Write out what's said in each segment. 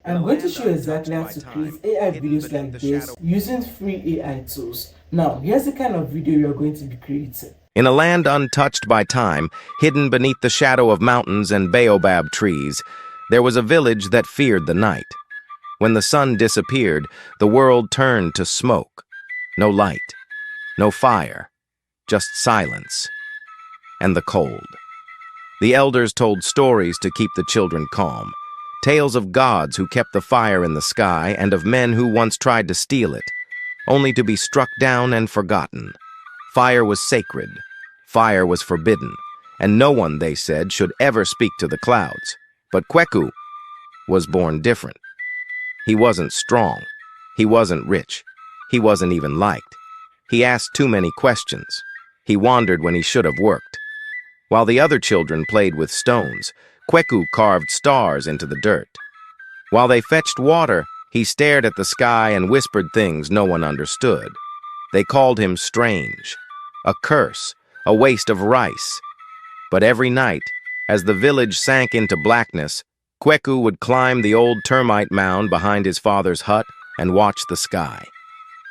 I'm going to show you exactly how to create AI videos like this using free AI tools. Now, here's the kind of video you're going to be creating. In a land untouched by time, hidden beneath the shadow of mountains and baobab trees, there was a village that feared the night. When the sun disappeared, the world turned to smoke. No light, no fire, just silence and the cold. The elders told stories to keep the children calm, tales of gods who kept the fire in the sky and of men who once tried to steal it, only to be struck down and forgotten. Fire was sacred, fire was forbidden, and no one, they said, should ever speak to the clouds. But Kweku was born different. He wasn't strong, he wasn't rich, he wasn't even liked. He asked too many questions. He wandered when he should have worked. While the other children played with stones, Kweku carved stars into the dirt. While they fetched water, he stared at the sky and whispered things no one understood. They called him strange, a curse, a waste of rice. But every night, as the village sank into blackness, Kweku would climb the old termite mound behind his father's hut and watch the sky.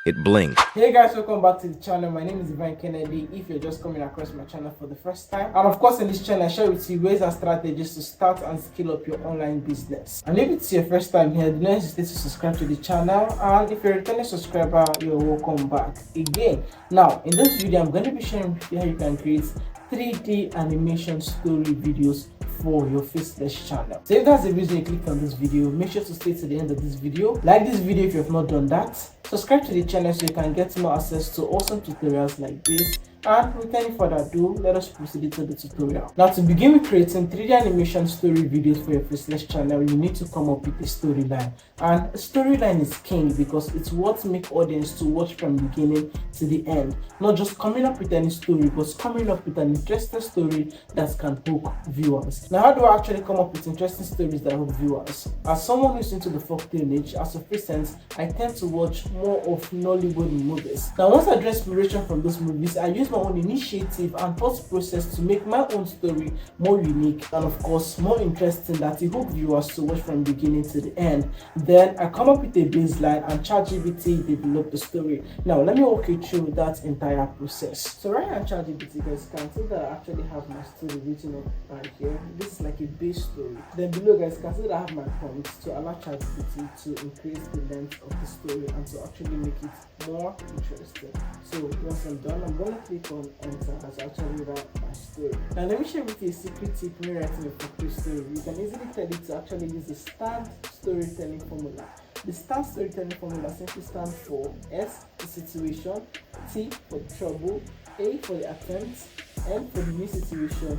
It blinked. Hey guys, welcome back to the channel. My name is Kennedy. If you're just coming across my channel for the first time, and of course in this channel I share with you ways and strategies to start and scale up your online business. And if it's your first time here, do not hesitate to subscribe to the channel, and if you're a returning subscriber, you're welcome back again. Now in this video I'm going to be sharing with you how you can create 3D animation story videos for your faceless channel. So if that's the reason you clicked on this video, make sure to stay to the end of this video. Like this video if you have not done that. Subscribe to the channel so you can get more access to awesome tutorials like this. And without any further ado, let us proceed into the tutorial. Now to begin with creating 3D animation story videos for your faceless channel, you need to come up with a storyline. And a storyline is king because it's what makes audience to watch from beginning to the end. Not just coming up with any story, but coming up with an interesting story that can hook viewers. Now how do I actually come up with interesting stories that hook viewers? As someone who's into the folktale niche, as of recent, I tend to watch more of Nollywood movies. Now once I draw inspiration from those movies, I use my own initiative and thought process to make my own story more unique and of course more interesting that it hook viewers to watch from beginning to the end. Then I come up with a baseline and ChatGPT develop the story. Now let me walk you through that entire process. So right now ChatGPT, guys, can see that I actually have my story written up right here. This is like a base story. Then below, guys, can see that I have my prompts to allow ChatGPT to increase the length of the story and to actually make it more interesting. So once I'm done, I'm gonna click on enter as I actually write my story. Now let me share with you a secret tip when writing a folktale story. You can easily tell it to actually use the STAND storytelling formula. The STAND storytelling formula simply stands for S, the situation, T for the trouble, A for the attempt, N for the new situation,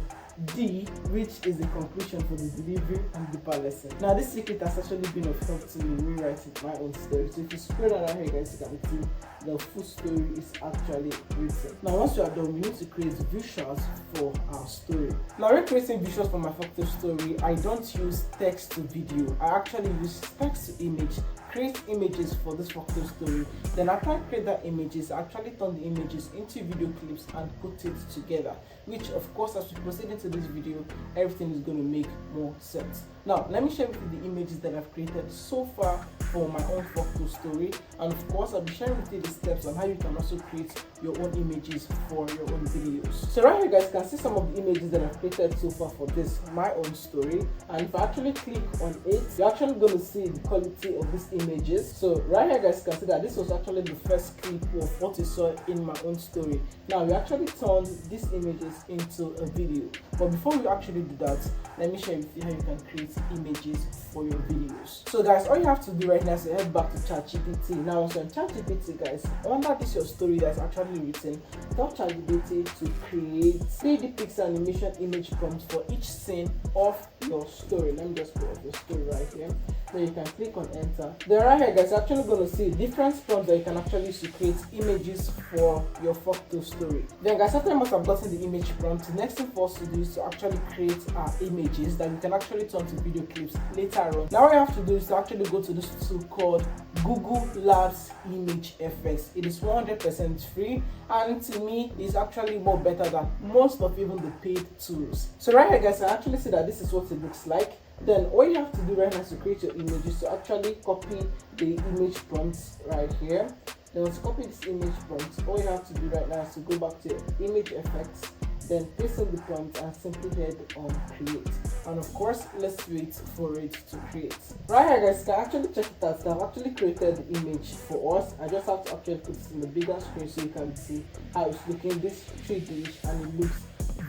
D, which is the conclusion for the delivery and deeper lesson. Now this secret has actually been of help to me in rewriting my own story. So if you scroll down here, guys, you can see the full story is actually written. Now once you are done, we need to create visuals for our story. Now when creating visuals for my folktale story, I don't use text to video. I actually use text to image. Create images for this folktale story. Then after I create that images, I actually turn the images into video clips and put it together. Which of course, as we proceed into this video, everything is going to make more sense. Now let me share with you the images that I've created so far for my own folktale story, and of course I'll be sharing with you the steps on how you can also create your own images for your own videos. So right here, guys, can see some of the images that I've created so far for this my own story, and if I actually click on it, you're actually going to see the quality of these images. So right here, guys, can see that this was actually the first clip of what you saw in my own story. Now we actually turned these images into a video, but before we actually do that, let me share with you how you can create images for your videos. So guys, all you have to do right now is to head back to ChatGPT. Now once on ChatGPT, guys, under this your story that's actually written, tell ChatGPT to create 3D pixel animation image prompts for each scene of your story. Let me just put up the story right here. Then you can click on enter. Then right here, guys, you're actually going to see different prompts that you can actually use to create images for your folktale story. Then guys, after you must have gotten the image prompt, the next thing for us to do is to actually create our images that we can actually turn to video clips later on. Now what you have to do is to actually go to this tool called Google Labs imagefx. It is 100% free, and to me is actually more better than most of even the paid tools. So right here, guys, I actually see that this is what it looks like. Then all you have to do right now is to create your image is to actually copy the image prompts right here. Then once you copy this image prompt, all you have to do right now is to go back to imagefx, then paste in the prompt and simply hit on create. And of course, let's wait for it to create. Right here guys, you can actually check it out. I've actually created the image for us. I just have to actually put it in the bigger screen so you can see how it's looking. This 3D and it looks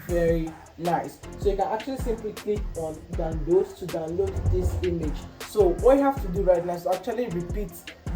very nice. So you can actually simply click on download to download this image. So what you have to do right now is to actually repeat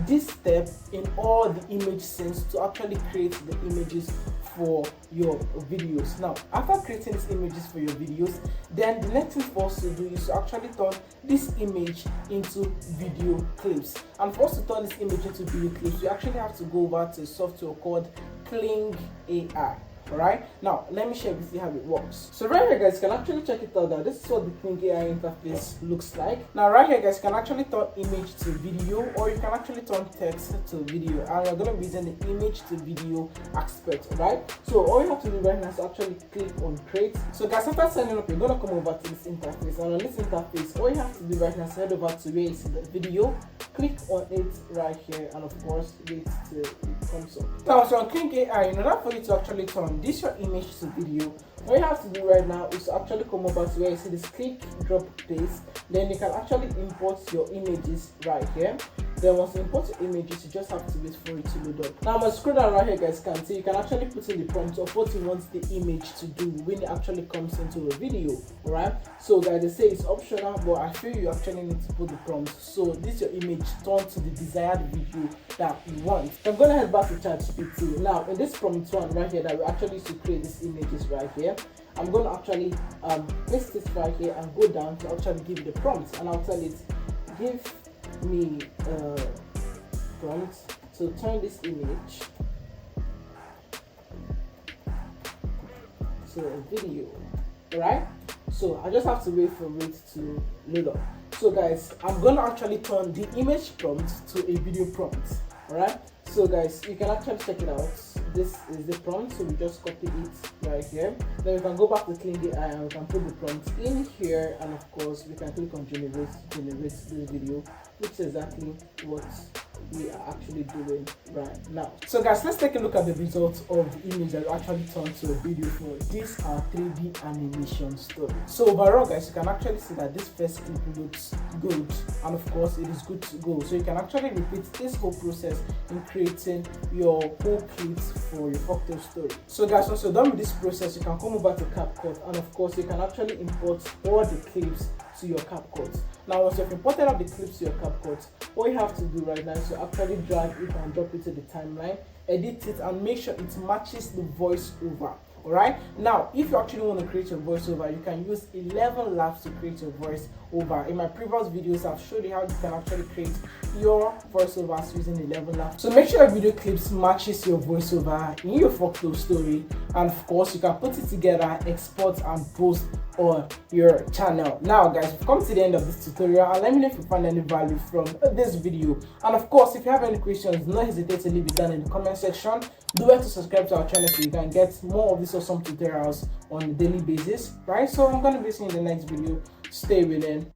this step in all the image scenes to actually create the images for your videos. Now after creating these images for your videos, then the next thing for us to do is to actually turn this image into video clips. And for us to turn this image into video clips, we actually have to go over to a software called Kling AI. Alright, now let me share with you how it works. So right here guys, you can actually check it out now. This is what the Kling AI interface looks like. Now right here guys, you can actually turn image to video, or you can actually turn text to video, and we're going to be using the image to video aspect. Right, so all you have to do right now is actually click on create. So guys, after signing up, you're going to come over to this interface, and on this interface all you have to do right now is head over to where you see the video, click on it right here, and of course wait till it comes up. Now so on Kling AI, in order for you to actually turn this your image to video, what you have to do right now is to actually come over to where you see this click, drop, paste. Then you can actually import your images right here. Then once you import your images, you just have to wait for it to load up. Now I'm going to scroll down right here guys, can see you can actually put in the prompt of what you want the image to do when it actually comes into a video. Alright, so guys, they say it's optional, but I feel you actually need to put the prompt. So this your image turned to the desired video that you want. So I'm going to head back to ChatGPT. Now in this prompt one right here that we actually used to create these images right here, I'm going to actually paste this right here and go down to actually give the prompt, and I'll tell it, give me a prompt to turn this image to a video. Right, so I just have to wait for it to load up. So guys, I'm going to actually turn the image prompt to a video prompt. Alright, so guys, you can actually check it out. This is the prompt, so we just copy it right here. Then we can go back to Kling AI and we can put the prompt in here, and of course we can click on generate this video, which is exactly what we are actually doing right now. So guys, let's take a look at the results of the image that we actually turned to a video for this 3D animation story. So overall guys, you can actually see that this first clip looks good, and of course it is good to go. So you can actually repeat this whole process in creating your whole clips for your folktale story. So guys, once you're done with this process, you can come over to CapCut, and of course you can actually import all the clips to your CapCut. Now once you've imported all the clips to your CapCut, what you have to do right now is to actually drag it and drop it to the timeline, edit it, and make sure it matches the voiceover. Alright, now if you actually want to create your voiceover, you can use 11 laps to create your voiceover. In my previous videos, I've showed you how you can actually create your voiceovers using 11 laps. So make sure your video clips matches your voiceover in your folktale story, and of course you can put it together, export and post on your channel. Now guys, we've come to the end of this tutorial, and let me know if you found any value from this video. And of course, if you have any questions, don't hesitate to leave it down in the comment section. Do well to subscribe to our channel so you can get more of these awesome tutorials on a daily basis, right? So I'm going to be seeing you in the next video. Stay within.